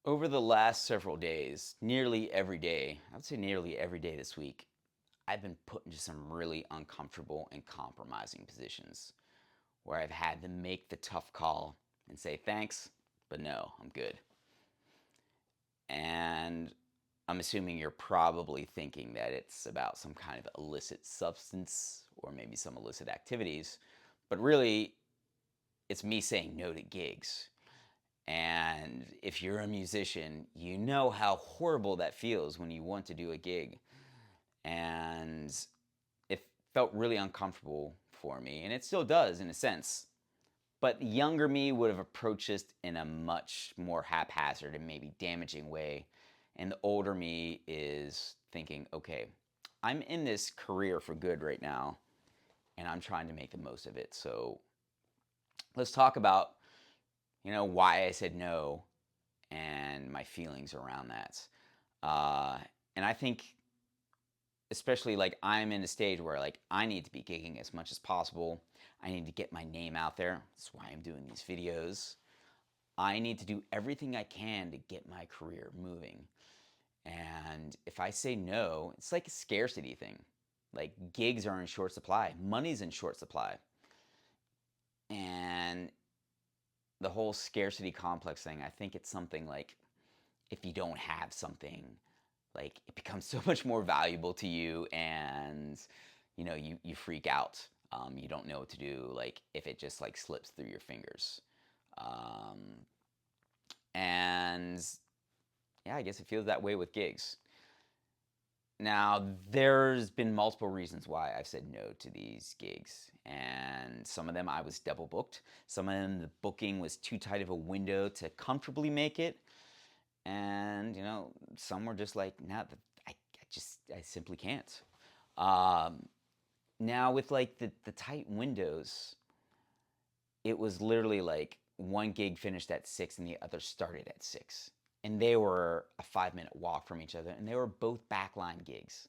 Over the last several days, nearly every day, I would say nearly every day this week, I've been put into some really uncomfortable and compromising positions where I've had to make the tough call and say thanks, but no, I'm good. And I'm assuming you're probably thinking that it's about some kind of illicit substance or maybe some illicit activities, but really, it's me saying no to gigs. And if you're a musician, you know how horrible that feels when you want to do a gig. And it felt really uncomfortable for me, and it still does in a sense. But the younger me would have approached this in a much more haphazard and maybe damaging way. And the older me is thinking, okay, I'm in this career for good right now, and I'm trying to make the most of it. So let's talk about, why I said no and my feelings around that. Uh, and I think, especially like I'm in a stage where like I need to be gigging as much as possible. I need to get my name out there. That's why I'm doing these videos. I need to do everything I can to get my career moving. And if I say no, it's like a scarcity thing. Like gigs are in short supply, money's in short supply. And the whole scarcity complex thing, I think it's something like if you don't have something, like it becomes so much more valuable to you, and you freak out. You don't know what to do, like if it just like slips through your fingers. um, and yeah, I guess it feels that way with gigs. Now, there's been multiple reasons why I've said no to these gigs, and some of them I was double booked. Some of them the booking was too tight of a window to comfortably make it, and some were just like, nah, I simply can't. Um, Now with like the tight windows, it was literally like one gig finished at 6 and the other started at 6, and they were a 5-minute walk from each other, and they were both backline gigs.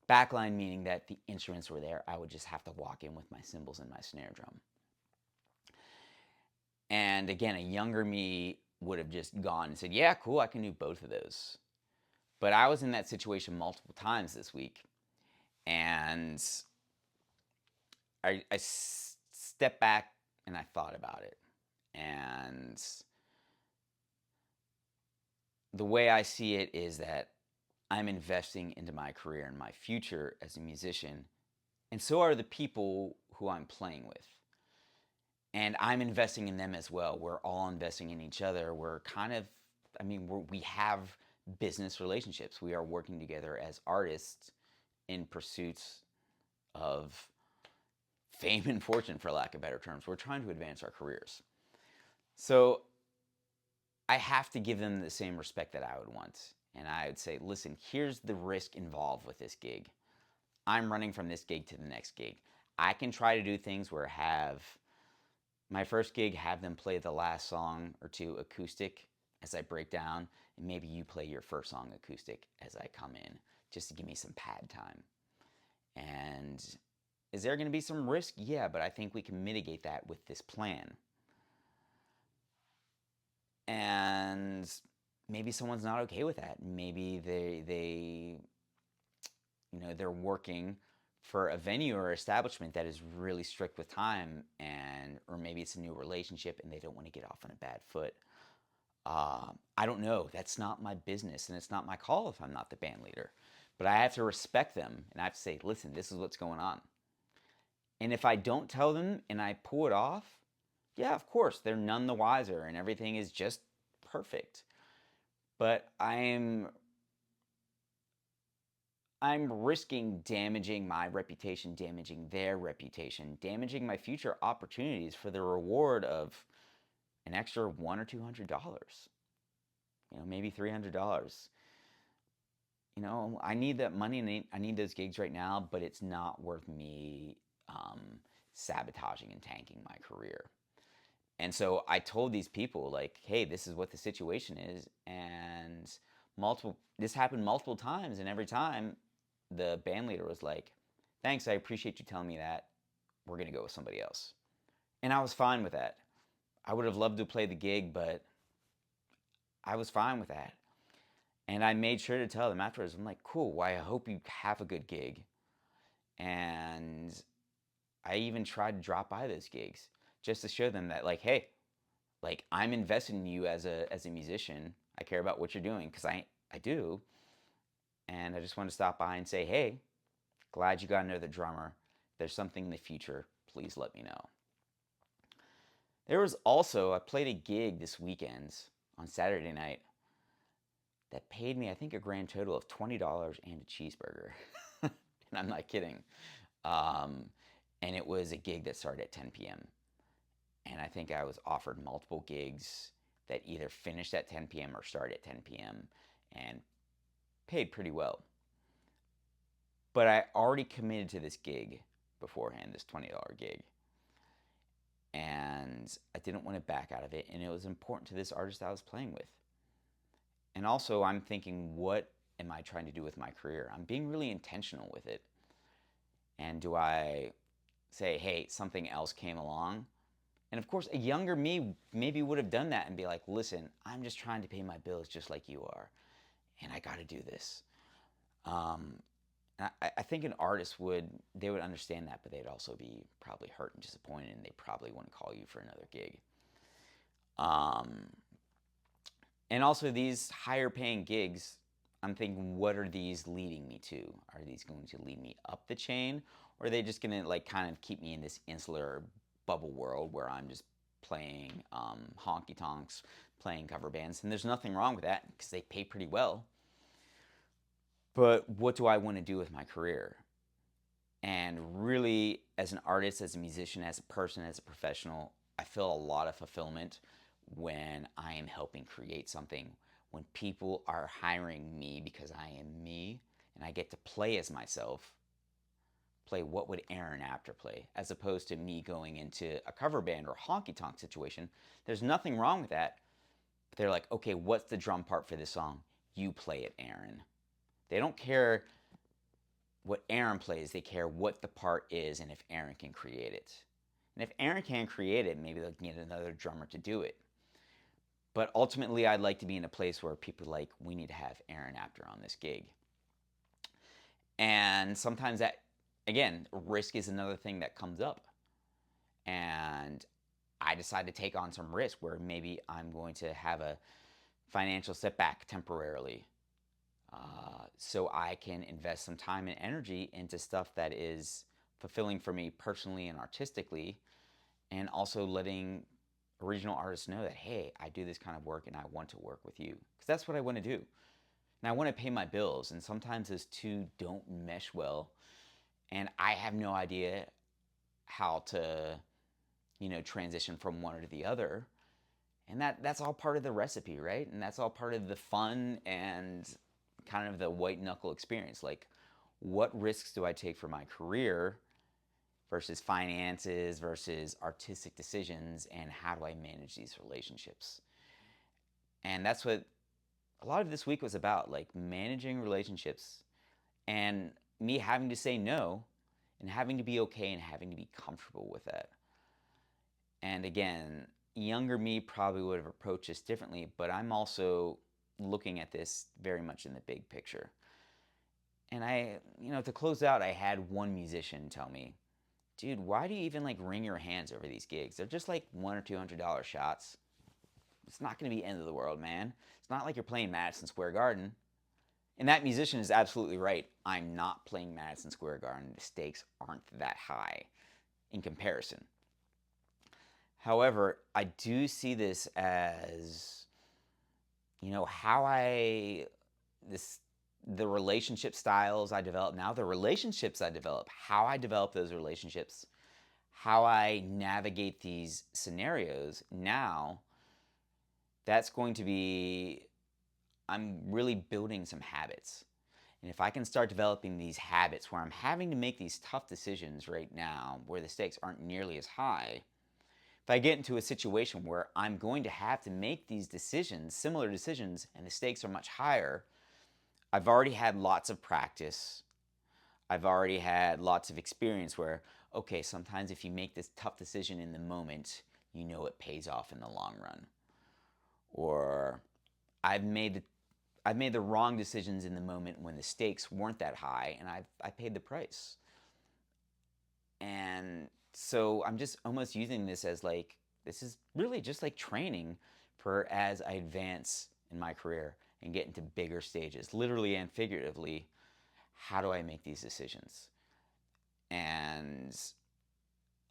Backline meaning that the instruments were there. I would just have to walk in with my cymbals and my snare drum. And again, a younger me would have just gone and said, "Yeah, cool, I can do both of those." But I was in that situation multiple times this week, and I stepped back and I thought about it. And the way I see it is that I'm investing into my career and my future as a musician, and so are the people who I'm playing with. And I'm investing in them as well. We're all investing in each other. We're kind of, we have business relationships. We are working together as artists in pursuits of fame and fortune, for lack of better terms. We're trying to advance our careers. So I have to give them the same respect that I would want. And I would say, listen, here's the risk involved with this gig. I'm running from this gig to the next gig. I can try to do things where have my first gig, have them play the last song or two acoustic as I break down, and maybe you play your first song acoustic as I come in, just to give me some pad time. And is there going to be some risk? Yeah, but I think we can mitigate that with this plan. And maybe someone's not okay with that. Maybe they're working for a venue or establishment that is really strict with time, and or maybe it's a new relationship and they don't want to get off on a bad foot. I don't know. That's not my business, and it's not my call if I'm not the band leader. But I have to respect them, and I have to say, listen, this is what's going on. And if I don't tell them and I pull it off, yeah, of course, they're none the wiser, and everything is just perfect. But I'm risking damaging my reputation, damaging their reputation, damaging my future opportunities for the reward of an extra $100 or $200, maybe $300. I need that money and I need those gigs right now, but it's not worth me um, sabotaging and tanking my career. And so I told these people, like, hey, this is what the situation is. And this happened multiple times. And every time the band leader was like, thanks, I appreciate you telling me that. We're going to go with somebody else. And I was fine with that. I would have loved to play the gig, but I was fine with that. And I made sure to tell them afterwards, I'm like, cool, well, I hope you have a good gig. And I even tried to drop by those gigs just to show them that, like, hey, like, I'm invested in you as a musician. I care about what you're doing because I do. And I just want to stop by and say, hey, glad you got another drummer. If there's something in the future, please let me know. There was also, I played a gig this weekend on Saturday night that paid me, I think, a grand total of $20 and a cheeseburger. And I'm not kidding. Um, and it was a gig that started at 10 p.m. And I think I was offered multiple gigs that either finished at 10 p.m. or started at 10 p.m. and paid pretty well. But I already committed to this gig beforehand, this $20 gig. And I didn't want to back out of it. And it was important to this artist I was playing with. And also, I'm thinking, what am I trying to do with my career? I'm being really intentional with it. And do I say, hey, something else came along? And of course, a younger me maybe would have done that and be like, listen, I'm just trying to pay my bills just like you are. And I got to do this. Um, I think an artist they would understand that, but they'd also be probably hurt and disappointed, and they probably wouldn't call you for another gig. Um, and also these higher paying gigs, I'm thinking, what are these leading me to? Are these going to lead me up the chain, or are they just going to like kind of keep me in this insular bubble world where I'm just playing honky tonks, playing cover bands? And there's nothing wrong with that because they pay pretty well. But what do I want to do with my career? And really, as an artist, as a musician, as a person, as a professional, I feel a lot of fulfillment when I am helping create something, when people are hiring me because I am me and I get to play as myself, play what would Aaron Apter play, as opposed to me going into a cover band or honky tonk situation. There's nothing wrong with that. But they're like, okay, what's the drum part for this song? You play it, Aaron. They don't care what Aaron plays, they care what the part is and if Aaron can create it. And if Aaron can't create it, maybe they'll get another drummer to do it. But ultimately, I'd like to be in a place where people are like, we need to have Aaron Apter on this gig. And sometimes that, again, risk is another thing that comes up. And I decide to take on some risk where maybe I'm going to have a financial setback temporarily. So I can invest some time and energy into stuff that is fulfilling for me personally and artistically, and also letting original artists know that, hey, I do this kind of work and I want to work with you. Because that's what I want to do. And I want to pay my bills. And sometimes those two don't mesh well. And I have no idea how to, transition from one to the other. And that's all part of the recipe, right? And that's all part of the fun and kind of the white knuckle experience. Like, what risks do I take for my career versus finances versus artistic decisions, and how do I manage these relationships? And that's what a lot of this week was about, like managing relationships and me having to say no and having to be okay and having to be comfortable with that. And again, younger me probably would have approached this differently, but I'm also looking at this very much in the big picture. And to close out, I had one musician tell me, dude, why do you even like wring your hands over these gigs? They're just like $100 or $200 shots. It's not going to be the end of the world, man. It's not like you're playing Madison Square Garden. And that musician is absolutely right. I'm not playing Madison Square Garden. The stakes aren't that high in comparison. However, I do see this as, how the relationship styles I develop now, the relationships I develop, how I develop those relationships, how I navigate these scenarios now, that's going to be, I'm really building some habits. And if I can start developing these habits where I'm having to make these tough decisions right now, where the stakes aren't nearly as high, if I get into a situation where I'm going to have to make these decisions, similar decisions, and the stakes are much higher, I've already had lots of practice. I've already had lots of experience where, okay, sometimes if you make this tough decision in the moment, it pays off in the long run. Or I've made the I've made the wrong decisions in the moment when the stakes weren't that high, and I paid the price. And so I'm just almost using this as like, this is really just like training for as I advance in my career and get into bigger stages, literally and figuratively. How do I make these decisions? And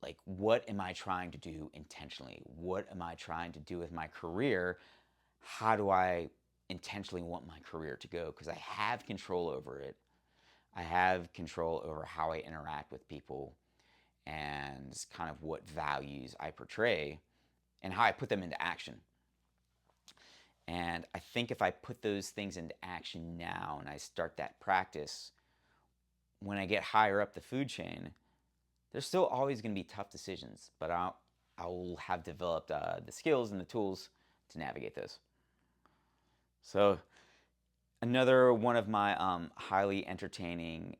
like, what am I trying to do intentionally? What am I trying to do with my career? How do I intentionally want my career to go? Because I have control over it. I have control over how I interact with people and kind of what values I portray and how I put them into action. And I think if I put those things into action now and I start that practice, when I get higher up the food chain, there's still always going to be tough decisions, but I'll have developed the skills and the tools to navigate those. So another one of my highly entertaining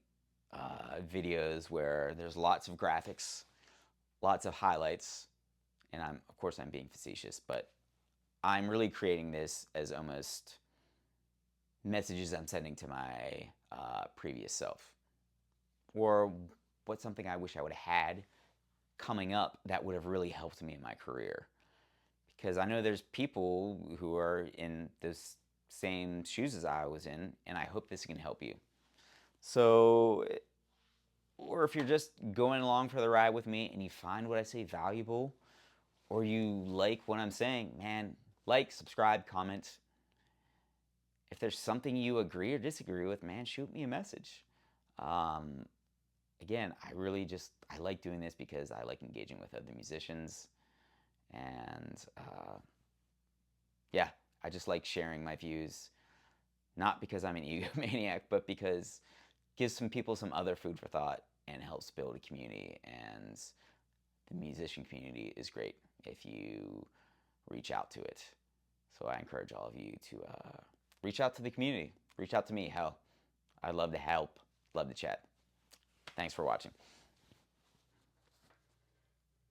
videos where there's lots of graphics, lots of highlights, and of course I'm being facetious, but I'm really creating this as almost messages I'm sending to my previous self, or what's something I wish I would have had coming up that would have really helped me in my career. Because I know there's people who are in those same shoes as I was in, and I hope this can help you. So, or if you're just going along for the ride with me and you find what I say valuable, or you like what I'm saying, man, like, subscribe, comment. If there's something you agree or disagree with, man, shoot me a message. Um, Again, I like doing this because I like engaging with other musicians, and yeah, I just like sharing my views, not because I'm an egomaniac, but because it gives some people some other food for thought and helps build a community. And the musician community is great if you reach out to it. So I encourage all of you to reach out to the community. Reach out to me. Hell, I'd love to help. Love to chat. Thanks for watching.